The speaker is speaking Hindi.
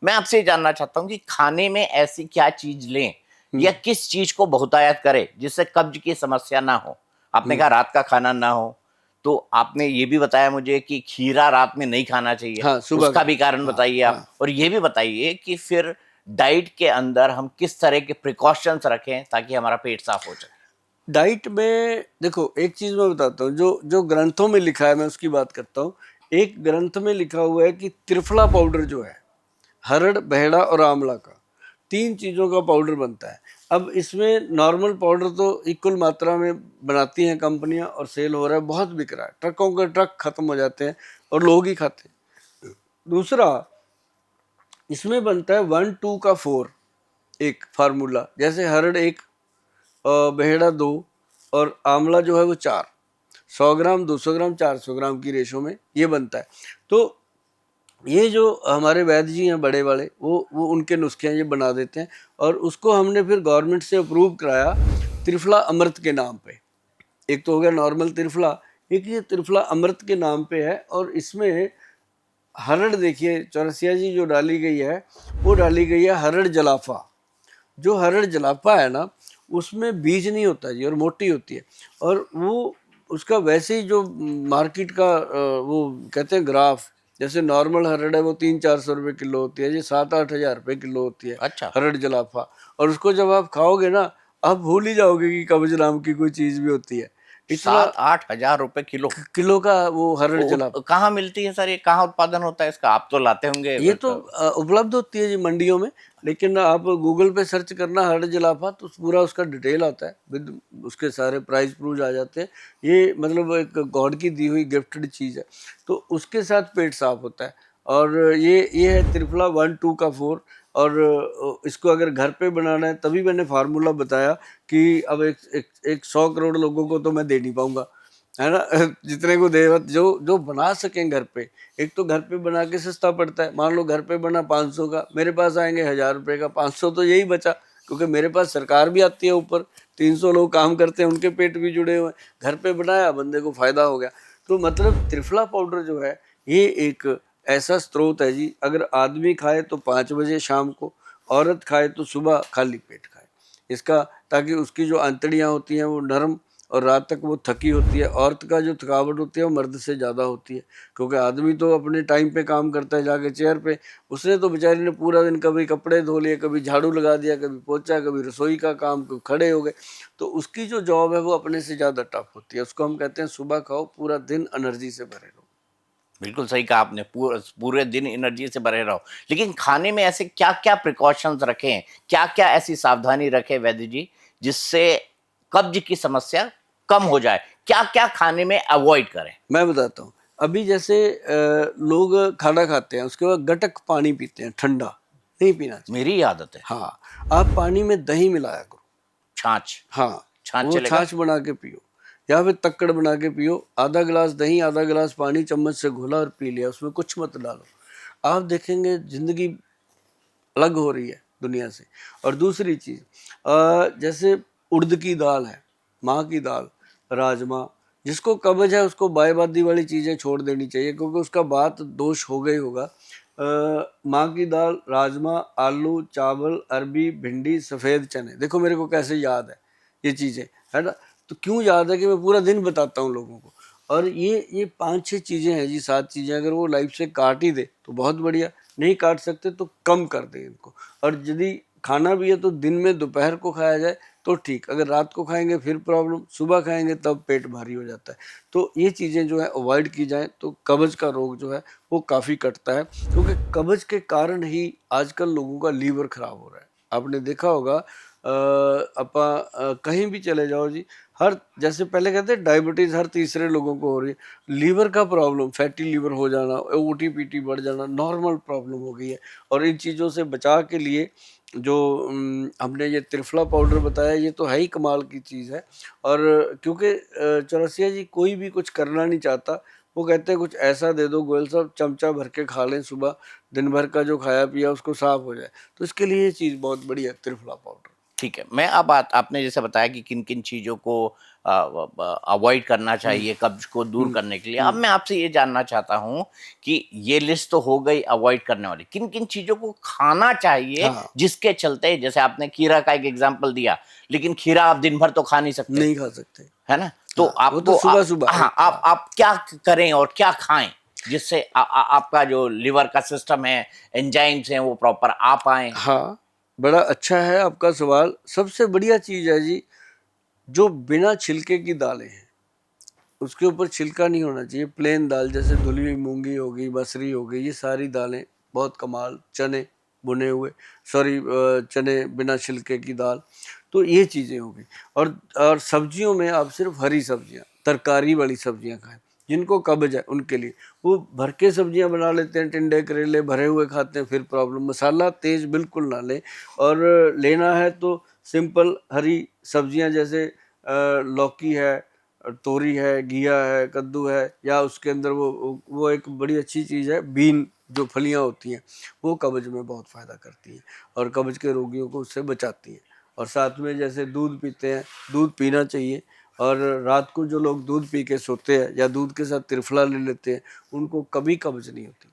मैं आपसे ये जानना चाहता हूँ कि खाने में ऐसी क्या चीज लें या हम्म। किस चीज को बहुतायत करें जिससे कब्ज की समस्या ना हो। आपने हम्म। कहा रात का खाना ना हो, तो आपने ये भी बताया मुझे कि खीरा रात में नहीं खाना चाहिए, हाँ, सुबह उसका खाएं। भी कारण हाँ। बताइए हाँ। आप। और ये भी बताइए कि फिर डाइट के अंदर हम किस तरह के प्रिकॉशंस रखें ताकि हमारा पेट साफ हो सके। डाइट में देखो, एक चीज मैं बताता हूँ, जो जो ग्रंथों में लिखा है मैं उसकी बात करता हूँ। एक ग्रंथ में लिखा हुआ है कि त्रिफला पाउडर जो है, हरड़, बहेड़ा और आंवला का, तीन चीजों का पाउडर बनता है। अब इसमें नॉर्मल पाउडर तो इक्वल मात्रा में बनाती हैं कंपनियां और सेल हो रहा है, बहुत बिक रहा है, ट्रकों के ट्रक खत्म हो जाते हैं और लोग ही खाते हैं। दूसरा, इसमें बनता है 1 2 का 4, एक फार्मूला, जैसे हरड़ एक, बहेड़ा 2 और आंवला जो है वो 4, 100 ग्राम, 200 ग्राम, 400 ग्राम की रेशो में ये बनता है। तो ये जो हमारे वैद्य जी हैं बड़े वाले, वो उनके नुस्खे हैं, ये बना देते हैं। और उसको हमने फिर गवर्नमेंट से अप्रूव कराया त्रिफला अमृत के नाम पे। एक तो हो गया नॉर्मल त्रिफला, एक ये त्रिफला अमृत के नाम पे है। और इसमें हरड़ देखिए, चौरसिया जी जो डाली गई है, वो डाली गई है हरड़ जलाफा। जो हरड़ जलापा है ना, उसमें बीज नहीं होता जी और मोटी होती है। और वो उसका वैसे ही जो मार्केट का वो कहते हैं ग्राफ, जैसे नॉर्मल हरड़ है वो 300-400 रुपये किलो होती है, ये 7-8 हज़ार रुपये किलो होती है अच्छा। हरड़ जलाफा। और उसको जब आप खाओगे ना, आप भूल ही जाओगे कि कब्ज नाम की कोई चीज़ भी होती है। इतना 7-8 हज़ार रुपए किलो? किलो का वो हरड़ जलाफा। कहाँ मिलती है सर, ये कहाँ उत्पादन होता है इसका? आप तो लाते होंगे ये तो उपलब्ध होती है जी मंडियों में, लेकिन आप गूगल पे सर्च करना हरड़ जलाफा तो पूरा उसका डिटेल आता है, विद उसके सारे प्राइस प्रूफ आ जाते हैं। ये मतलब एक गॉड की दी हुई गिफ्टेड चीज़ है, तो उसके साथ पेट साफ होता है। और ये है त्रिफला 1 2 का 4। और इसको अगर घर पे बनाना है, तभी मैंने फार्मूला बताया कि अब एक 100 करोड़ लोगों को तो मैं दे नहीं पाऊंगा, है ना। जितने को दे, जो जो बना सकें घर पे। एक तो घर पे बना के सस्ता पड़ता है, मान लो घर पे बना 500 का, मेरे पास आएंगे 1000 रुपये का, 500 तो यही बचा, क्योंकि मेरे पास सरकार भी आती है ऊपर, 300 लोग काम करते हैं, उनके पेट भी जुड़े हुए हैं, घर पे बनाया, बंदे को फायदा हो गया। तो मतलब त्रिफला पाउडर जो है, ये एक ऐसा स्रोत है जी, अगर आदमी खाए तो 5 बजे शाम को, औरत खाए तो सुबह खाली पेट खाए इसका, ताकि उसकी जो आंतड़ियाँ होती हैं वो नरम, और रात तक वो थकी होती है। औरत का जो थकावट होती है वो मर्द से ज़्यादा होती है, क्योंकि आदमी तो अपने टाइम पे काम करता है जाके चेयर पे, उसने तो बेचारी ने पूरा दिन कभी कपड़े धो लिए, कभी झाड़ू लगा दिया, कभी पोछा, कभी रसोई का काम, कभी खड़े हो गए। तो उसकी जो जॉब है वो अपने से ज़्यादा टफ होती है। उसको हम कहते हैं सुबह खाओ, पूरा दिन एनर्जी से भरे रहो। बिल्कुल सही कहा आपने, पूरे दिन एनर्जी से भरे रहो। लेकिन खाने में ऐसे क्या-क्या प्रिकॉशंस रखें, क्या-क्या ऐसी सावधानी रखें वैद्य जी, जिससे कब्ज की समस्या कम हो जाए? क्या-क्या खाने में अवॉइड करें? मैं बताता हूँ, अभी जैसे लोग खाना खाते हैं, उसके बाद गटक पानी पीते हैं, ठंडा नहीं पीना चाहिए। मेरी ही आदत है। हाँ, आप पानी में दही मिलाया करो। छाछ। हाँ, छाछ वो चलेगा? छाछ बना के पियो, या फिर तक्कड़ बना के पियो। आधा गिलास दही, आधा गिलास पानी, चम्मच से घोला और पी लिया, उसमें कुछ मत डालो। आप देखेंगे जिंदगी अलग हो रही है दुनिया से। और दूसरी चीज़, जैसे उड़द की दाल है, माँ की दाल, राजमा, जिसको कब्ज है उसको बायबादी वाली चीज़ें छोड़ देनी चाहिए, क्योंकि उसका बात दोष हो गई होगा। माँ की दाल, राजमा, आलू, चावल, अरबी, भिंडी, सफ़ेद चने, देखो मेरे को कैसे याद है ये चीज़ें, है ना। तो क्यों याद है कि मैं पूरा दिन बताता हूँ लोगों को। और ये 5-6 चीज़ें हैं जी, 7 चीज़ें, अगर वो लाइफ से काट ही दे तो बहुत बढ़िया, नहीं काट सकते तो कम कर दें इनको। और यदि खाना भी है तो दिन में दोपहर को खाया जाए तो ठीक, अगर रात को खाएंगे फिर प्रॉब्लम, सुबह खाएंगे तब पेट भारी हो जाता है। तो ये चीज़ें जो है अवॉइड की जाए तो कब्ज का रोग जो है वो काफ़ी कटता है, क्योंकि कब्ज के कारण ही आजकल लोगों का लीवर खराब हो रहा है। आपने देखा होगा, कहीं भी चले जाओ जी, हर, जैसे पहले कहते हैं डायबिटीज़ हर तीसरे लोगों को हो रही है, लीवर का प्रॉब्लम, फैटी लीवर हो जाना, ओटीपीटी बढ़ जाना नॉर्मल प्रॉब्लम हो गई है। और इन चीज़ों से बचाव के लिए जो हमने ये त्रिफला पाउडर बताया, ये तो है ही कमाल की चीज़ है। और क्योंकि चौरसिया जी कोई भी कुछ करना नहीं चाहता, वो कहते हैं कुछ ऐसा दे दो गोयल साहब, चमचा भर के खा लें सुबह, दिन भर का जो खाया पिया उसको साफ हो जाए। तो इसके लिए ये चीज़ बहुत बढ़िया है त्रिफला पाउडर। ठीक है। मैं अब बात आपने जैसे बताया कि किन-किन चीज़ों को अवॉइड करना चाहिए कब्ज को दूर करने के लिए। अब मैं आपसे ये जानना चाहता हूँ कि ये लिस्ट तो हो गई अवॉइड करने वाली, किन किन चीजों को खाना चाहिए हाँ। जिसके चलते, जैसे आपने खीरा का एक एग्जाम्पल दिया, लेकिन खीरा आप दिन भर तो खा नहीं सकते, नहीं खा सकते। है ना? तो हाँ, वो तो आपको सुबह-सुबह हाँ, एक हाँ। आप क्या करें और क्या खाएं जिससे आपका जो लिवर का सिस्टम है, एंजाइम्स हैं, वो प्रॉपर आ पाए? हाँ, बड़ा अच्छा है आपका सवाल। सबसे बढ़िया चीज़ है जी, जो बिना छिलके की दालें हैं, उसके ऊपर छिलका नहीं होना चाहिए। प्लेन दाल जैसे धुली हुई मूँगी हो गई, मसूरी हो गई, ये सारी दालें बहुत कमाल। चने भुने हुए, चने बिना छिलके की दाल, तो ये चीज़ें हो गई। और सब्जियों में आप सिर्फ हरी सब्जियाँ, तरकारी वाली सब्जियाँ खाएँ। जिनको कब्ज़ है उनके लिए, वो भर के सब्जियाँ बना लेते हैं, टिंडे करेले भरे हुए खाते हैं, फिर प्रॉब्लम। मसाला तेज़ बिल्कुल ना लें, और लेना है तो सिंपल हरी सब्जियाँ जैसे लौकी है, तोरी है, घिया है, कद्दू है, या उसके अंदर वो एक बड़ी अच्छी चीज़ है बीन, जो फलियाँ होती हैं, वो कब्ज़ में बहुत फ़ायदा करती हैं और कब्ज़ के रोगियों को उससे बचाती हैं। और साथ में जैसे दूध पीते हैं, दूध पीना चाहिए। और रात को जो लोग दूध पी के सोते हैं या दूध के साथ त्रिफला ले लेते हैं, उनको कभी कब्ज़ नहीं होती।